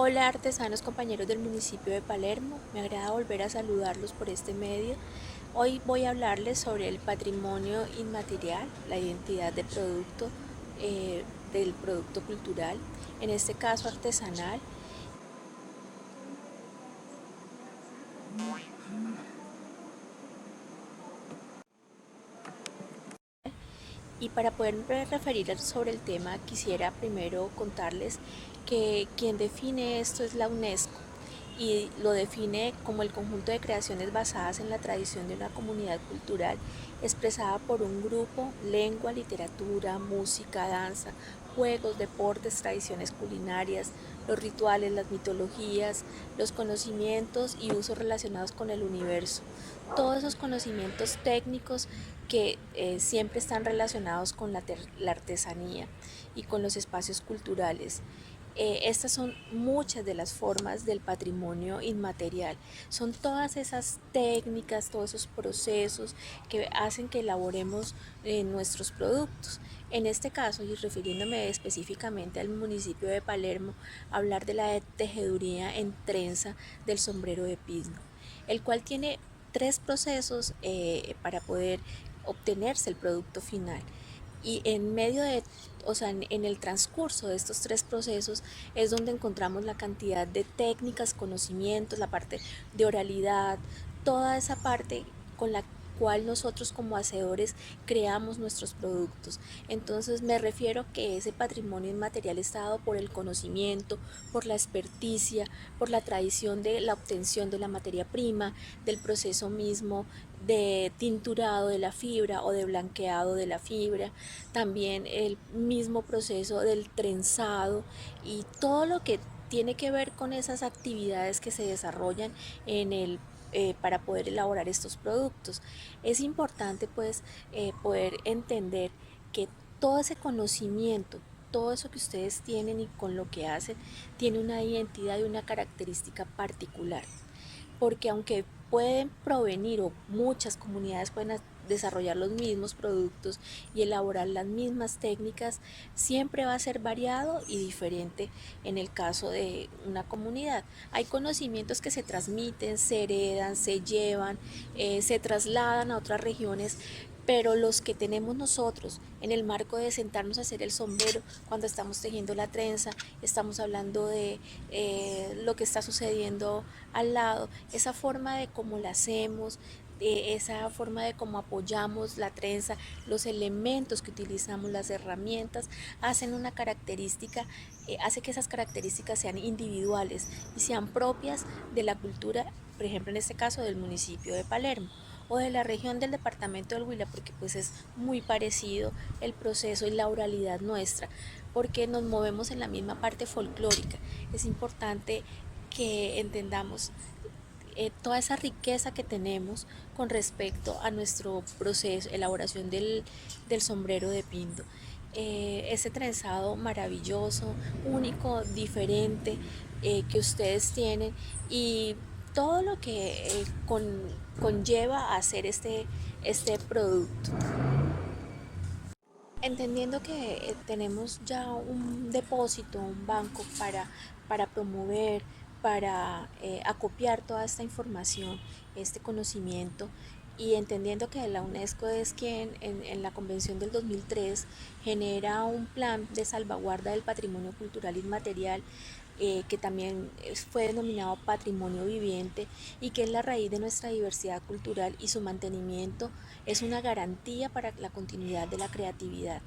Hola artesanos compañeros del municipio de Palermo, me agrada volver a saludarlos por este medio. Hoy voy a hablarles sobre el patrimonio inmaterial, la identidad de producto, del producto cultural, en este caso artesanal. Y para poderme referir sobre el tema, quisiera primero contarles que quien define esto es la UNESCO y lo define como el conjunto de creaciones basadas en la tradición de una comunidad cultural expresada por un grupo, lengua, literatura, música, danza, juegos, deportes, tradiciones culinarias, los rituales, las mitologías, los conocimientos y usos relacionados con el universo. Todos esos conocimientos técnicos que siempre están relacionados con la artesanía y con los espacios culturales. Estas son muchas de las formas del patrimonio inmaterial. Son todas esas técnicas, todos esos procesos que hacen que elaboremos nuestros productos. En este caso, y refiriéndome específicamente al municipio de Palermo, hablar de la tejeduría en trenza del sombrero de pino, el cual tiene tres procesos para poder obtenerse el producto final. Y en medio de, o sea, en el transcurso de estos tres procesos es donde encontramos la cantidad de técnicas, conocimientos, la parte de oralidad, toda esa parte con la cual nosotros como hacedores creamos nuestros productos. Entonces me refiero que ese patrimonio inmaterial está dado por el conocimiento, por la experticia, por la tradición de la obtención de la materia prima, del proceso mismo de tinturado de la fibra o de blanqueado de la fibra, también el mismo proceso del trenzado y todo lo que tiene que ver con esas actividades que se desarrollan en el para poder elaborar estos productos. Es importante pues poder entender que todo ese conocimiento, todo eso que ustedes tienen y con lo que hacen, tiene una identidad y una característica particular. Porque aunque pueden provenir o muchas comunidades pueden desarrollar los mismos productos y elaborar las mismas técnicas, siempre va a ser variado y diferente en el caso de una comunidad. Hay conocimientos que se transmiten, se heredan, se llevan, se trasladan a otras regiones, pero los que tenemos nosotros en el marco de sentarnos a hacer el sombrero, cuando estamos tejiendo la trenza, estamos hablando de lo que está sucediendo al lado, esa forma de cómo la hacemos, esa forma de cómo apoyamos la trenza, los elementos que utilizamos, las herramientas, hacen una característica, hace que esas características sean individuales y sean propias de la cultura, por ejemplo en este caso del municipio de Palermo o de la región del departamento del Huila, porque pues es muy parecido el proceso y la oralidad nuestra, porque nos movemos en la misma parte folclórica. Es importante que entendamos toda esa riqueza que tenemos con respecto a nuestro proceso, elaboración del sombrero de pinto. Ese trenzado maravilloso, único, diferente que ustedes tienen y todo lo que conlleva a hacer este producto. Entendiendo que tenemos ya un depósito, un banco para promover, para acopiar toda esta información, este conocimiento, y entendiendo que la UNESCO es quien en la Convención del 2003 genera un plan de salvaguarda del patrimonio cultural inmaterial, que también fue denominado patrimonio viviente y que es la raíz de nuestra diversidad cultural, y su mantenimiento es una garantía para la continuidad de la creatividad.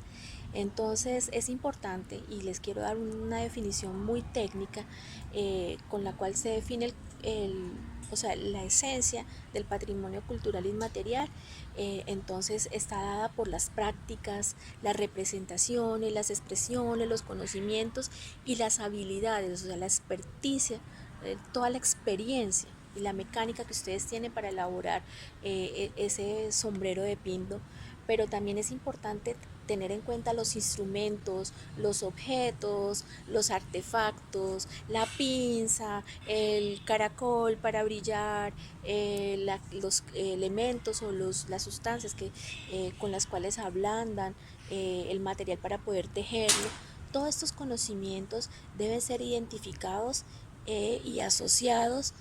Entonces es importante y les quiero dar una definición muy técnica con la cual se define o sea, la esencia del patrimonio cultural inmaterial. Entonces está dada por las prácticas, las representaciones, las expresiones, los conocimientos y las habilidades, o sea, la experticia, toda la experiencia y la mecánica que ustedes tienen para elaborar ese sombrero de pinto. Pero también es importante tener en cuenta los instrumentos, los objetos, los artefactos, la pinza, el caracol para brillar, los elementos o las sustancias con las cuales ablandan el material para poder tejerlo. Todos estos conocimientos deben ser identificados y asociados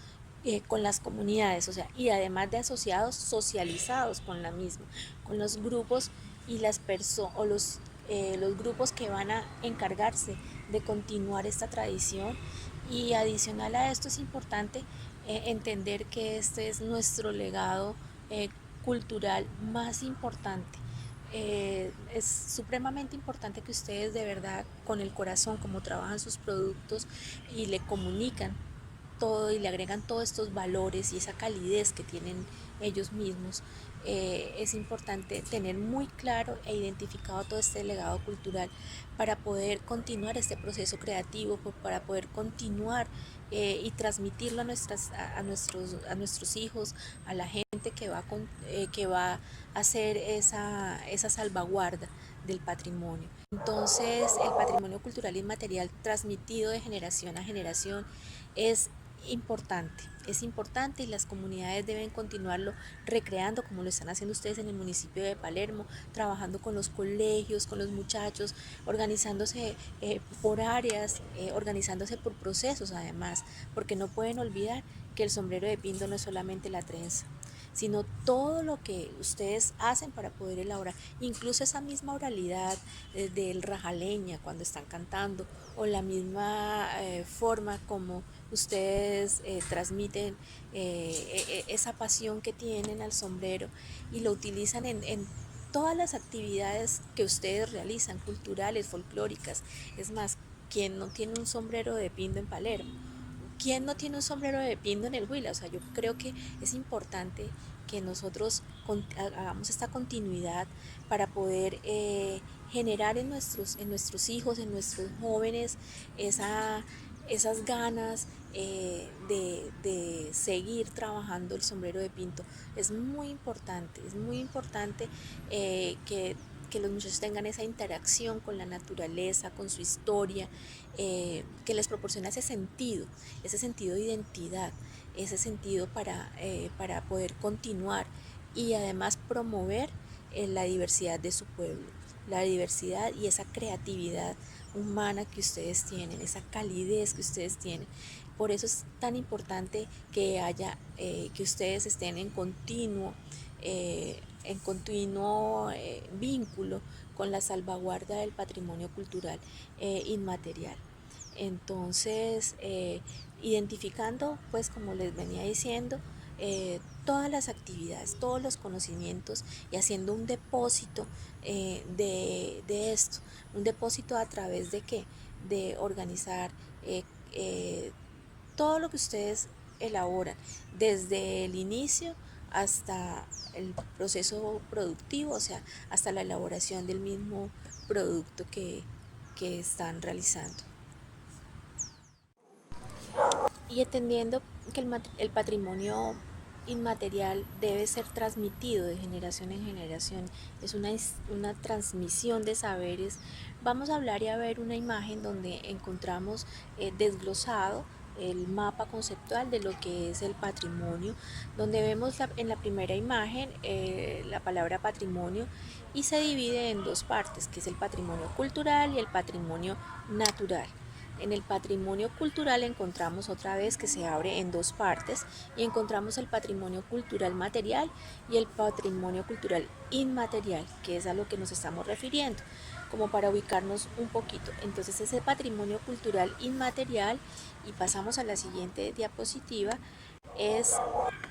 con las comunidades, o sea, y además de asociados, socializados con la misma, con los grupos y las personas o los grupos que van a encargarse de continuar esta tradición. Y adicional a esto es importante entender que este es nuestro legado cultural más importante. Es supremamente importante que ustedes de verdad con el corazón, como trabajan sus productos y le comunican todo y le agregan todos estos valores y esa calidez que tienen ellos mismos, es importante tener muy claro e identificado todo este legado cultural para poder continuar este proceso creativo, para poder continuar y transmitirlo a nuestros hijos, a la gente que va a hacer esa salvaguarda del patrimonio. Entonces, el patrimonio cultural inmaterial transmitido de generación a generación es es importante y las comunidades deben continuarlo recreando como lo están haciendo ustedes en el municipio de Palermo, trabajando con los colegios, con los muchachos, organizándose por áreas, organizándose por procesos además, porque no pueden olvidar que el sombrero de pinto no es solamente la trenza, sino todo lo que ustedes hacen para poder elaborar, incluso esa misma oralidad del rajaleña cuando están cantando, o la misma forma como ustedes transmiten esa pasión que tienen al sombrero y lo utilizan en todas las actividades que ustedes realizan, culturales, folclóricas. Es más, ¿quién no tiene un sombrero de pindo en Palermo? ¿Quién no tiene un sombrero de pindo en el Huila? O sea, yo creo que es importante que nosotros hagamos esta continuidad para poder generar en nuestros hijos, en nuestros jóvenes, esas ganas de seguir trabajando el sombrero de pinto. Es muy importante que los muchachos tengan esa interacción con la naturaleza, con su historia, que les proporciona ese sentido de identidad, ese sentido para poder continuar y además promover la diversidad de su pueblo, la diversidad y esa creatividad humana que ustedes tienen, esa calidez que ustedes tienen. Por eso es tan importante que que ustedes estén en continuo vínculo con la salvaguarda del patrimonio cultural inmaterial. Entonces, identificando, pues como les venía diciendo, todas las actividades, todos los conocimientos y haciendo un depósito de esto, un depósito a través de qué, de organizar eh, eh, todo lo que ustedes elaboran, desde el inicio hasta el proceso productivo, o sea, hasta la elaboración del mismo producto que están realizando. Y entendiendo que el patrimonio inmaterial debe ser transmitido de generación en generación, es una transmisión de saberes. Vamos a hablar y a ver una imagen donde encontramos desglosado el mapa conceptual de lo que es el patrimonio, donde vemos en la primera imagen la palabra patrimonio y se divide en dos partes, que es el patrimonio cultural y el patrimonio natural. En el patrimonio cultural encontramos otra vez que se abre en dos partes y encontramos el patrimonio cultural material y el patrimonio cultural inmaterial, que es a lo que nos estamos refiriendo, como para ubicarnos un poquito. Entonces ese patrimonio cultural inmaterial, y pasamos a la siguiente diapositiva, es,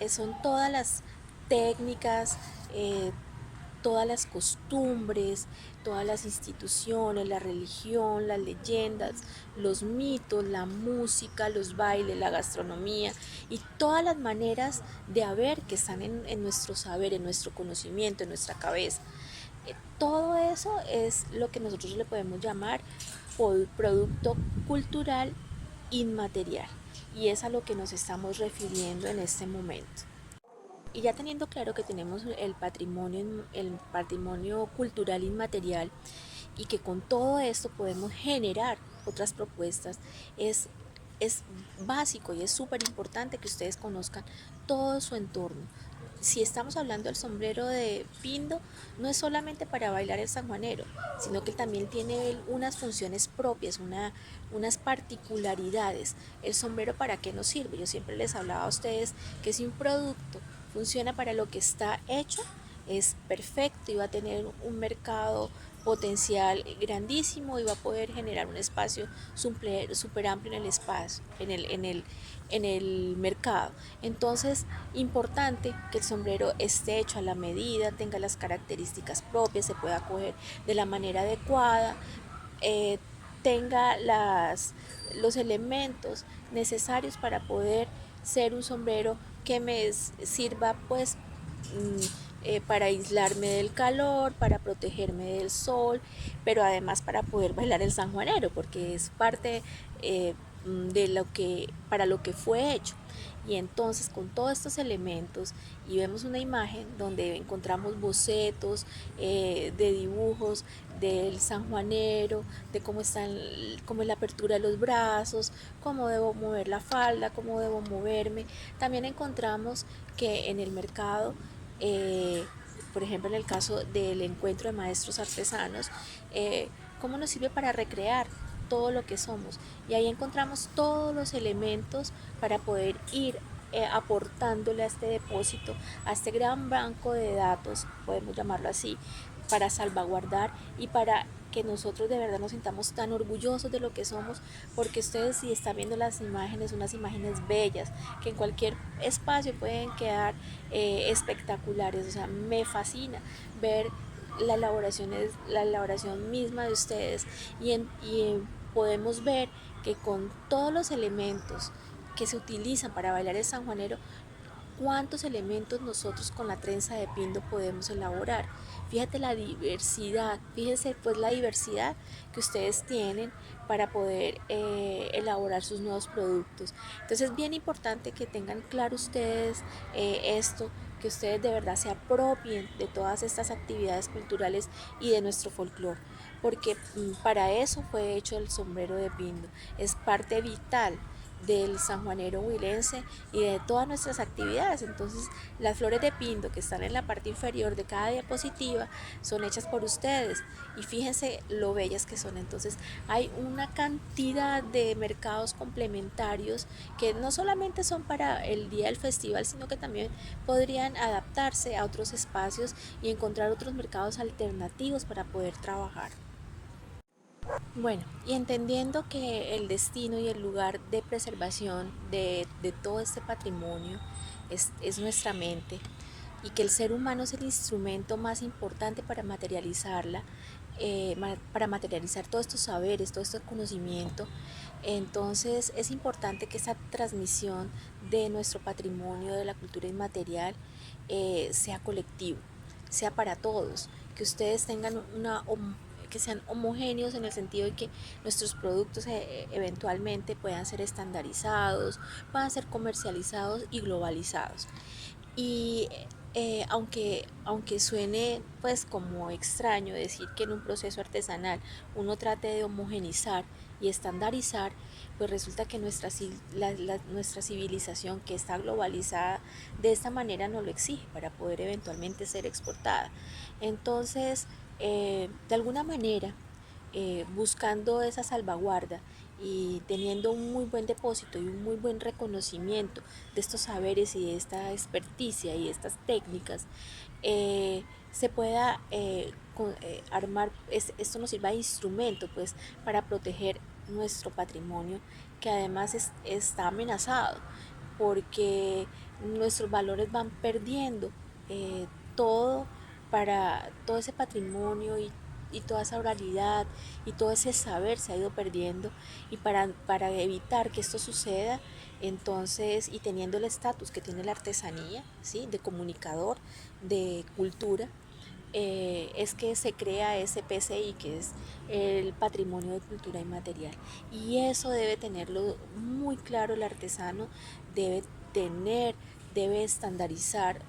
son todas las técnicas, todas las costumbres, todas las instituciones, la religión, las leyendas, los mitos, la música, los bailes, la gastronomía y todas las maneras de haber que están en nuestro saber, en nuestro conocimiento, en nuestra cabeza. Todo eso es lo que nosotros le podemos llamar producto cultural inmaterial y es a lo que nos estamos refiriendo en este momento. Y ya teniendo claro que tenemos el patrimonio cultural inmaterial y que con todo esto podemos generar otras propuestas, es básico y es súper importante que ustedes conozcan todo su entorno, si estamos hablando del sombrero de Pindo, no es solamente para bailar el sanjuanero, sino que también tiene unas funciones propias, unas particularidades. ¿El sombrero para qué nos sirve? Yo siempre les hablaba a ustedes que si un producto funciona para lo que está hecho, es perfecto y va a tener un mercado potencial grandísimo y va a poder generar un espacio super amplio en el espacio, en el mercado. Entonces, importante que el sombrero esté hecho a la medida, tenga las características propias, se pueda coger de la manera adecuada, eh, tenga los elementos necesarios para poder ser un sombrero que me sirva pues para aislarme del calor, para protegerme del sol, pero además para poder bailar el sanjuanero, porque es parte de lo que, para lo que fue hecho. Y entonces con todos estos elementos y vemos una imagen donde encontramos bocetos de dibujos del sanjuanero, de cómo es la apertura de los brazos, cómo debo mover la falda, cómo debo moverme. También encontramos que en el mercado, eh, por ejemplo en el caso del encuentro de maestros artesanos, cómo nos sirve para recrear todo lo que somos. Y ahí encontramos todos los elementos para poder ir aportándole a este depósito, a este gran banco de datos, podemos llamarlo así, para salvaguardar y para que nosotros de verdad nos sintamos tan orgullosos de lo que somos, porque ustedes si están viendo las imágenes, unas imágenes bellas, que en cualquier espacio pueden quedar espectaculares, o sea, me fascina ver la elaboración misma de ustedes y podemos ver que con todos los elementos que se utilizan para bailar el sanjuanero, cuántos elementos nosotros con la trenza de Pindo podemos elaborar. Fíjate la diversidad, fíjense pues la diversidad que ustedes tienen para poder elaborar sus nuevos productos. Entonces es bien importante que tengan claro ustedes esto, que ustedes de verdad se apropien de todas estas actividades culturales y de nuestro folclore, porque para eso fue hecho el sombrero de Pindo, es parte vital del sanjuanero huilense y de todas nuestras actividades. Entonces, las flores de pindo que están en la parte inferior de cada diapositiva son hechas por ustedes y fíjense lo bellas que son. Entonces, hay una cantidad de mercados complementarios que no solamente son para el día del festival, sino que también podrían adaptarse a otros espacios y encontrar otros mercados alternativos para poder trabajar. Bueno, y entendiendo que el destino y el lugar de preservación de todo este patrimonio es nuestra mente y que el ser humano es el instrumento más importante para materializarla, para materializar todos estos saberes, todo este conocimiento, entonces es importante que esa transmisión de nuestro patrimonio, de la cultura inmaterial, sea colectivo, sea para todos, que ustedes tengan que sean homogéneos en el sentido de que nuestros productos eventualmente puedan ser estandarizados, puedan ser comercializados y globalizados. Y aunque suene pues como extraño decir que en un proceso artesanal uno trate de homogenizar y estandarizar, pues resulta que nuestra civilización que está globalizada de esta manera no lo exige para poder eventualmente ser exportada. Entonces, de alguna manera, buscando esa salvaguarda y teniendo un muy buen depósito y un muy buen reconocimiento de estos saberes y de esta experticia y de estas técnicas, se pueda armar, esto nos sirva de instrumento pues para proteger nuestro patrimonio que además está amenazado porque nuestros valores van perdiendo eh, todo para todo ese patrimonio y toda esa oralidad y todo ese saber se ha ido perdiendo y para evitar que esto suceda, entonces, y teniendo el estatus que tiene la artesanía, ¿sí? De comunicador, de cultura, es que se crea ese PCI, que es el Patrimonio de Cultura Inmaterial. Y eso debe tenerlo muy claro el artesano, debe tener, debe estandarizar,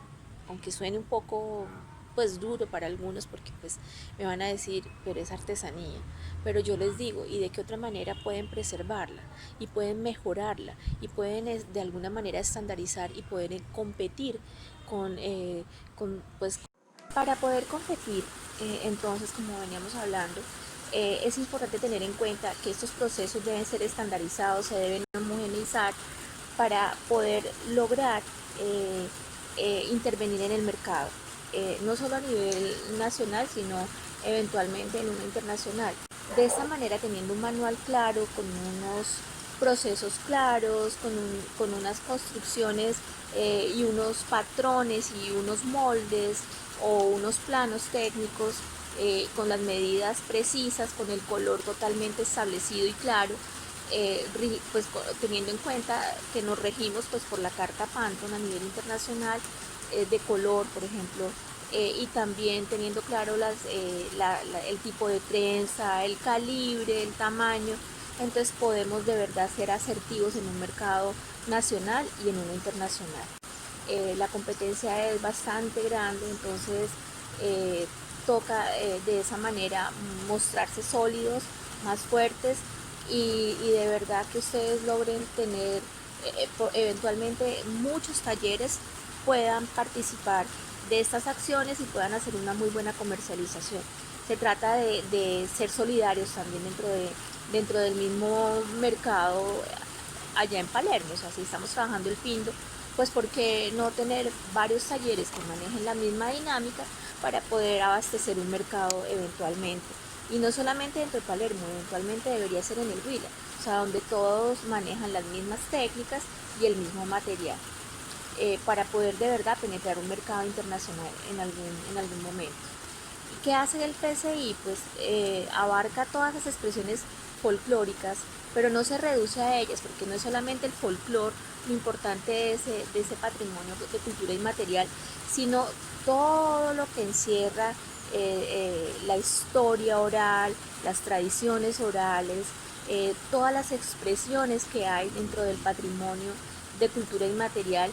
aunque suene un poco pues duro para algunos porque pues me van a decir, pero es artesanía. Pero yo les digo, ¿y de qué otra manera pueden preservarla? Y pueden mejorarla y pueden de alguna manera estandarizar y pueden competir con, pues para poder competir, entonces, como veníamos hablando, es importante tener en cuenta que estos procesos deben ser estandarizados, se deben homogeneizar para poder lograr intervenir en el mercado, no solo a nivel nacional, sino eventualmente en uno internacional. De esta manera, teniendo un manual claro, con unos procesos claros, con unas construcciones y unos patrones y unos moldes o unos planos técnicos con las medidas precisas, con el color totalmente establecido y claro, pues teniendo en cuenta que nos regimos pues por la Carta Pantone a nivel internacional de color, por ejemplo, y también teniendo claro el tipo de trenza, el calibre, el tamaño, entonces podemos de verdad ser asertivos en un mercado nacional y en uno internacional. La competencia es bastante grande, entonces toca de esa manera mostrarse sólidos, más fuertes y de verdad que ustedes logren tener eventualmente muchos talleres, puedan participar de estas acciones y puedan hacer una muy buena comercialización. Se trata de ser solidarios también dentro del mismo mercado allá en Palermo. O sea, si estamos trabajando el Pindo, pues ¿por qué no tener varios talleres que manejen la misma dinámica para poder abastecer un mercado eventualmente? Y no solamente dentro de Palermo, eventualmente debería ser en el Huila, o sea, donde todos manejan las mismas técnicas y el mismo material, para poder de verdad penetrar un mercado internacional en algún momento. ¿Qué hace el PCI? Pues abarca todas las expresiones folclóricas, pero no se reduce a ellas, porque no es solamente el folclore lo importante de ese patrimonio de cultura inmaterial, sino todo lo que encierra la historia oral, las tradiciones orales, todas las expresiones que hay dentro del patrimonio de cultura inmaterial,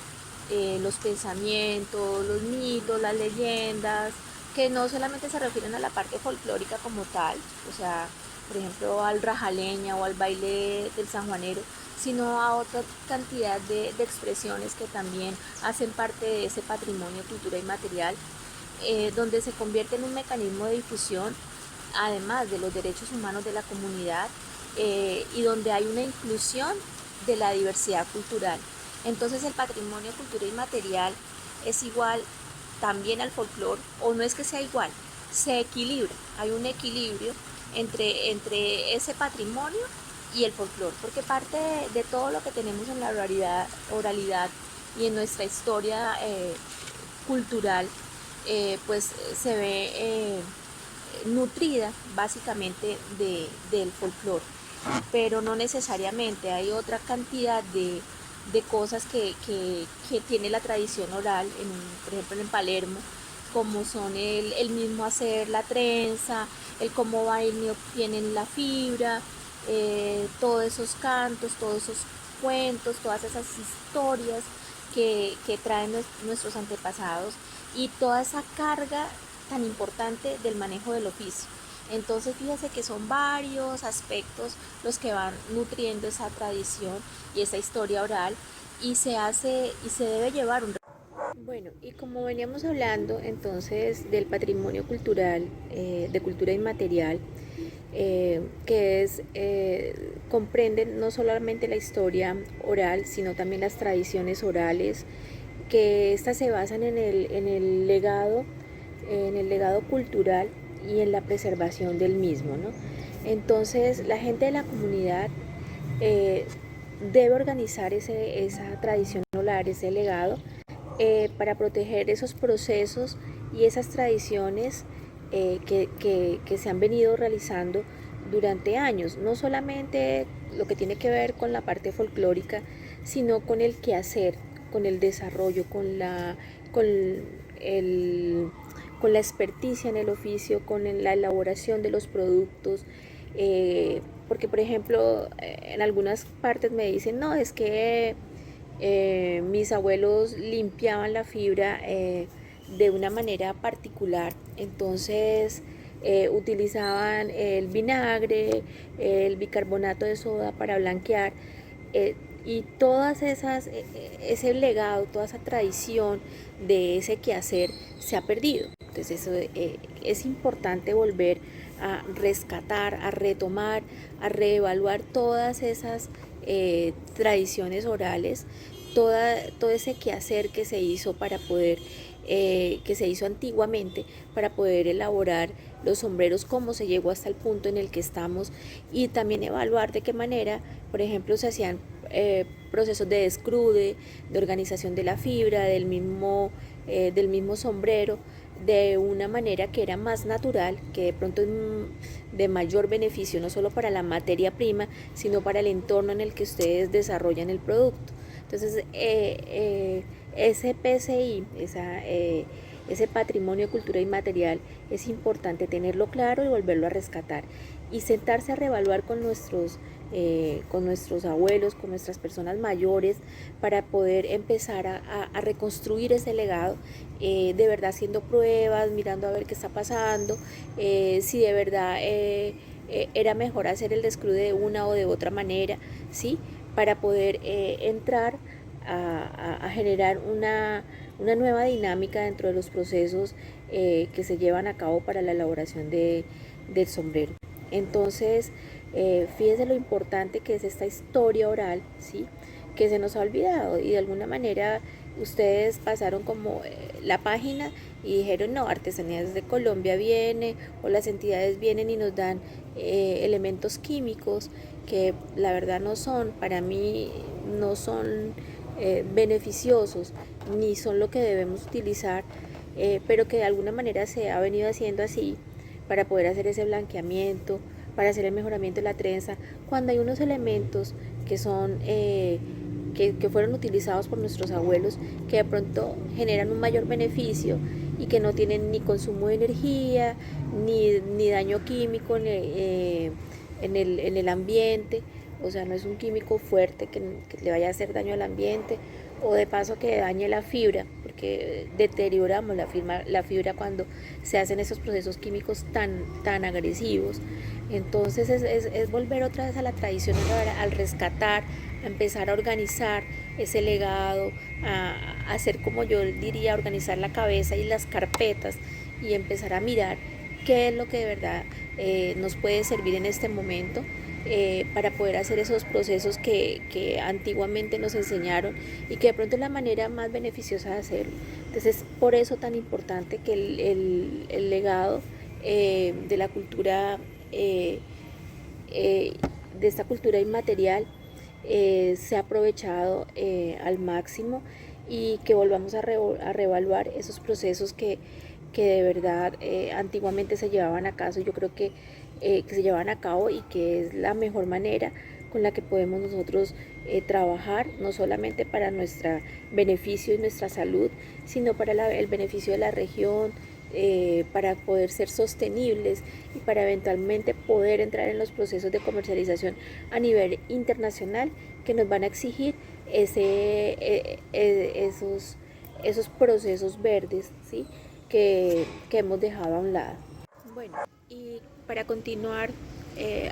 los pensamientos, los mitos, las leyendas, que no solamente se refieren a la parte folclórica como tal, o sea, por ejemplo, al rajaleña o al baile del sanjuanero, sino a otra cantidad de expresiones que también hacen parte de ese patrimonio, cultura inmaterial, donde se convierte en un mecanismo de difusión, además de los derechos humanos de la comunidad, y donde hay una inclusión de la diversidad cultural. Entonces el patrimonio, cultura inmaterial es igual también al folclore, o no es que sea igual, se equilibra, hay un equilibrio entre ese patrimonio y el folclore, porque parte de todo lo que tenemos en la oralidad y en nuestra historia cultural, pues se ve nutrida básicamente del folclore, pero no necesariamente, hay otra cantidad de cosas que tiene la tradición oral, por ejemplo en Palermo, como son el mismo hacer la trenza, el cómo va y obtienen la fibra, todos esos cantos, todos esos cuentos, todas esas historias que traen nuestros antepasados y toda esa carga tan importante del manejo del oficio. Entonces fíjese que son varios aspectos los que van nutriendo esa tradición y esa historia oral y se debe llevar un... Bueno, y como veníamos hablando entonces del patrimonio cultural, de cultura inmaterial, que comprenden no solamente la historia oral, sino también las tradiciones orales, que estas se basan en el legado cultural y en la preservación del mismo, ¿no? Entonces, la gente de la comunidad eh, debe organizar esa tradición oral, ese legado, para proteger esos procesos y esas tradiciones que se han venido realizando durante años, no solamente lo que tiene que ver con la parte folclórica, sino con el quehacer, con el desarrollo, con, el, con la experticia en el oficio, con la elaboración de los productos. Porque, por ejemplo, en algunas partes me dicen, no, es que mis abuelos limpiaban la fibra de una manera particular. Entonces utilizaban el vinagre, el bicarbonato de soda para blanquear, y todas esas, ese legado, toda esa tradición de ese quehacer se ha perdido. Entonces eso, es importante volver a rescatar, a retomar, a reevaluar todas esas tradiciones orales, todo ese quehacer que se hizo para poder, que se hizo antiguamente para poder elaborar los sombreros, cómo se llegó hasta el punto en el que estamos, y también evaluar de qué manera, por ejemplo, se hacían procesos de descrude, de organización de la fibra, del mismo sombrero, de una manera que era más natural, que de pronto es de mayor beneficio, no solo para la materia prima, sino para el entorno en el que ustedes desarrollan el producto. Entonces, ese PCI, ese patrimonio de cultura inmaterial, es importante tenerlo claro y volverlo a rescatar. Y sentarse a reevaluar con nuestros abuelos, con nuestras personas mayores, para poder empezar a reconstruir ese legado, de verdad haciendo pruebas, mirando a ver qué está pasando, si de verdad era mejor hacer el descrude de una o de otra manera, ¿sí? Para poder entrar a generar una nueva dinámica dentro de los procesos que se llevan a cabo para la elaboración del sombrero. Entonces, fíjense lo importante que es esta historia oral, ¿sí? Que se nos ha olvidado, y de alguna manera ustedes pasaron como la página y dijeron: no, Artesanías de Colombia viene, o las entidades vienen y nos dan elementos químicos que la verdad no son, para mí no son beneficiosos, ni son lo que debemos utilizar, pero que de alguna manera se ha venido haciendo así para poder hacer ese blanqueamiento, para hacer el mejoramiento de la trenza, cuando hay unos elementos que son que fueron utilizados por nuestros abuelos, que de pronto generan un mayor beneficio y que no tienen ni consumo de energía, ni daño químico en el ambiente. O sea, no es un químico fuerte que le vaya a hacer daño al ambiente, o de paso que dañe la fibra, porque deterioramos la fibra cuando se hacen esos procesos químicos tan agresivos. Entonces es volver otra vez a la tradición, al rescatar, a empezar a organizar ese legado, a hacer, como yo diría, organizar la cabeza y las carpetas, y empezar a mirar qué es lo que de verdad nos puede servir en este momento, para poder hacer esos procesos que antiguamente nos enseñaron, y que de pronto es la manera más beneficiosa de hacerlo. Entonces, por eso tan importante que el legado de la cultura, de esta cultura inmaterial, se ha aprovechado al máximo, y que volvamos a reevaluar esos procesos que de verdad antiguamente se llevaban a cabo. Yo creo que se llevan a cabo, y que es la mejor manera con la que podemos nosotros trabajar, no solamente para nuestro beneficio y nuestra salud, sino para el beneficio de la región, para poder ser sostenibles y para eventualmente poder entrar en los procesos de comercialización a nivel internacional, que nos van a exigir esos procesos verdes, ¿sí? que hemos dejado a un lado. Bueno, y para continuar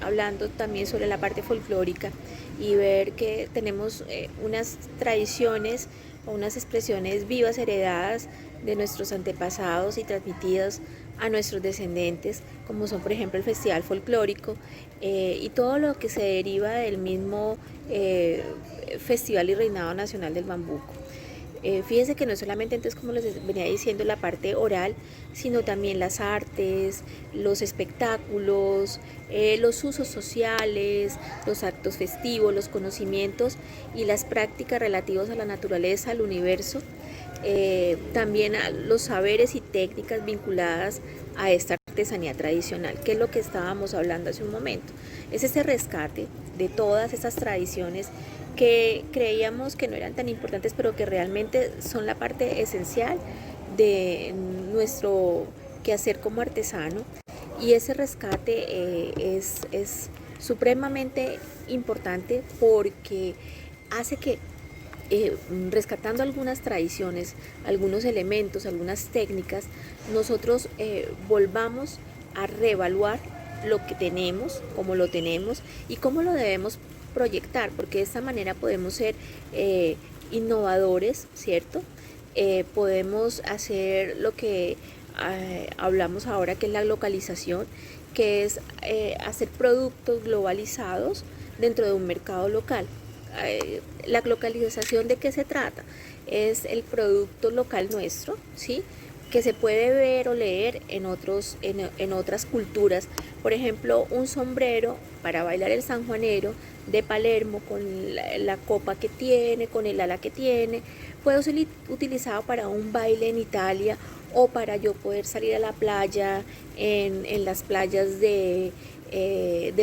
hablando también sobre la parte folclórica, y ver que tenemos unas tradiciones o unas expresiones vivas, heredadas de nuestros antepasados y transmitidas a nuestros descendientes, como son por ejemplo el Festival Folclórico, y todo lo que se deriva del mismo Festival y Reinado Nacional del Bambuco. Fíjense que no solamente, entonces, como les venía diciendo, la parte oral, sino también las artes, los espectáculos, los usos sociales, los actos festivos, los conocimientos y las prácticas relativas a la naturaleza, al universo, también a los saberes y técnicas vinculadas a esta artesanía tradicional, que es lo que estábamos hablando hace un momento. Es ese rescate de todas esas tradiciones que creíamos que no eran tan importantes, pero que realmente son la parte esencial de nuestro quehacer como artesano. Y ese rescate es supremamente importante, porque hace que rescatando algunas tradiciones, algunos elementos, algunas técnicas, nosotros volvamos a reevaluar lo que tenemos, cómo lo tenemos y cómo lo debemos proyectar, porque de esta manera podemos ser innovadores, ¿cierto? Podemos hacer lo que hablamos ahora, que es la localización, que es hacer productos globalizados dentro de un mercado local. La localización, ¿de qué se trata? Es el producto local nuestro, ¿sí? Que se puede ver o leer en otras culturas. Por ejemplo, un sombrero para bailar el sanjuanero de Palermo, con la copa que tiene, con el ala que tiene, puede ser utilizado para un baile en Italia, o para yo poder salir a la playa, en las playas del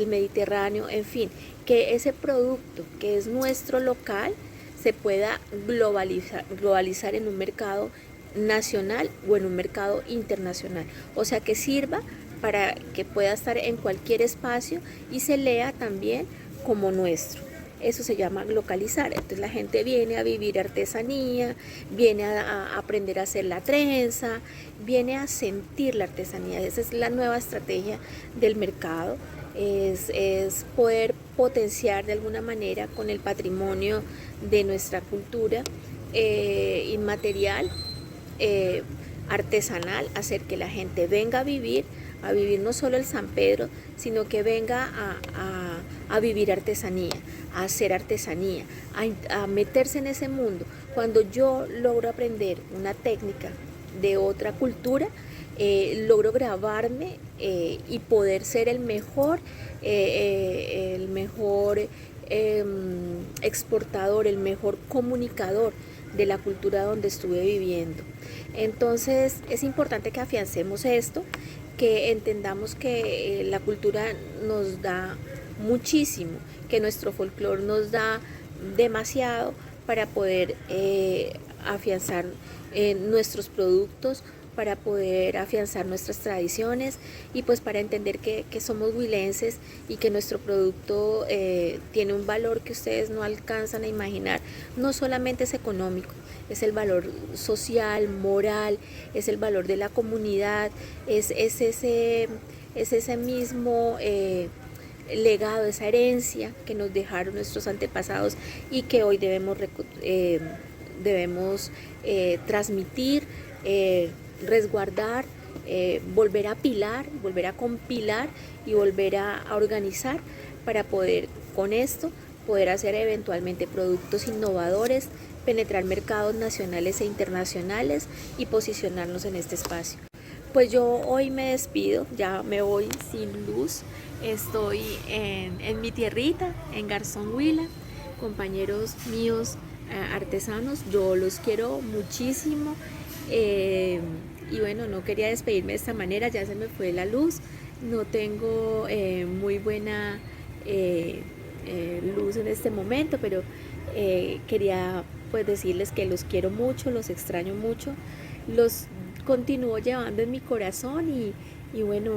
Mediterráneo, en fin, que ese producto que es nuestro local se pueda globalizar en un mercado nacional o en un mercado internacional. O sea, que sirva para que pueda estar en cualquier espacio y se lea también como nuestro. Eso se llama localizar. Entonces la gente viene a vivir artesanía, viene a aprender a hacer la trenza, viene a sentir la artesanía. Esa es la nueva estrategia del mercado. Es poder potenciar de alguna manera con el patrimonio de nuestra cultura inmaterial, artesanal, hacer que la gente venga a vivir no solo el San Pedro, sino que venga a vivir artesanía, a hacer artesanía, a meterse en ese mundo. Cuando yo logro aprender una técnica de otra cultura, logro grabarme y poder ser el mejor exportador, el mejor comunicador de la cultura donde estuve viviendo. Entonces es importante que afiancemos esto, que entendamos que la cultura nos da muchísimo, que nuestro folclore nos da demasiado para poder afianzar nuestros productos, para poder afianzar nuestras tradiciones y pues para entender que somos huilenses y que nuestro producto tiene un valor que ustedes no alcanzan a imaginar. No solamente es económico, es el valor social, moral, es el valor de la comunidad, es ese mismo legado, esa herencia que nos dejaron nuestros antepasados y que hoy debemos transmitir, resguardar, volver a apilar, volver a compilar y volver a organizar para poder con esto poder hacer eventualmente productos innovadores, penetrar mercados nacionales e internacionales y posicionarnos en este espacio. Pues yo hoy me despido, ya me voy sin luz, estoy en mi tierrita, en Garzón Huila, compañeros míos artesanos, yo los quiero muchísimo. Y bueno, no quería despedirme de esta manera, ya se me fue la luz, no tengo muy buena luz en este momento, pero quería pues decirles que los quiero mucho, los extraño mucho, los continúo llevando en mi corazón y bueno,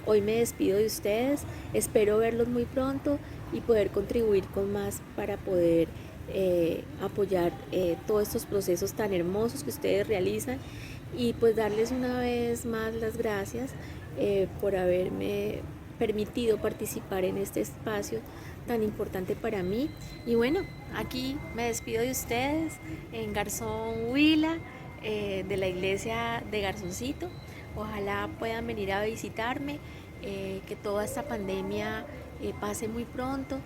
hoy me despido de ustedes, espero verlos muy pronto y poder contribuir con más para poder apoyar todos estos procesos tan hermosos que ustedes realizan y pues darles una vez más las gracias por haberme permitido participar en este espacio tan importante para mí. Y bueno, aquí me despido de ustedes en Garzón Huila, de la iglesia de Garzoncito. Ojalá puedan venir a visitarme, que toda esta pandemia pase muy pronto,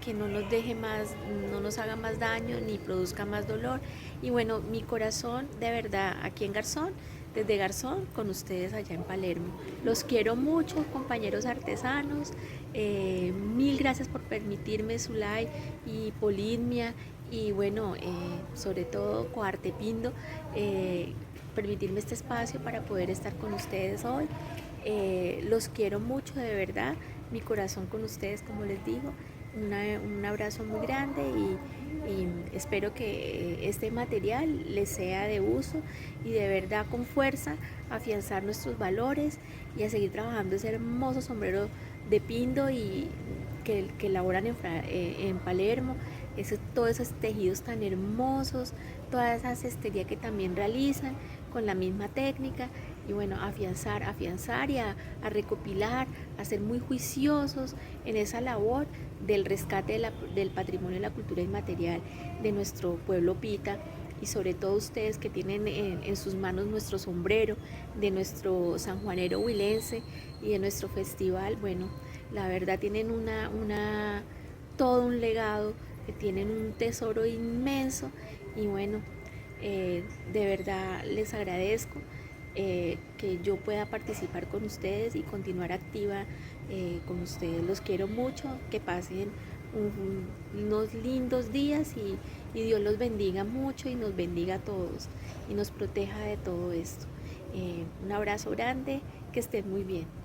que no nos deje más, no nos haga más daño ni produzca más dolor. Y bueno, mi corazón de verdad aquí en Garzón, desde Garzón con ustedes allá en Palermo. Los quiero mucho, compañeros artesanos. Mil gracias por permitirme su like y Politmia y bueno, sobre todo Coarte Pindo, permitirme este espacio para poder estar con ustedes hoy. Los quiero mucho de verdad, mi corazón con ustedes, como les digo. Un abrazo muy grande y espero que este material les sea de uso y de verdad con fuerza afianzar nuestros valores y a seguir trabajando ese hermoso sombrero de pindo y que elaboran en Palermo, todos esos tejidos tan hermosos, toda esa cestería que también realizan con la misma técnica. Y bueno, afianzar y a recopilar, a ser muy juiciosos en esa labor del rescate del patrimonio de la cultura inmaterial de nuestro pueblo pita, y sobre todo ustedes que tienen en sus manos nuestro sombrero de nuestro sanjuanero huilense y de nuestro festival. Bueno, la verdad tienen todo un legado, que tienen un tesoro inmenso. Y bueno, de verdad les agradezco que yo pueda participar con ustedes y continuar activa con ustedes. Los quiero mucho, que pasen unos lindos días, y Dios los bendiga mucho y nos bendiga a todos y nos proteja de todo esto. Un abrazo grande, que estén muy bien.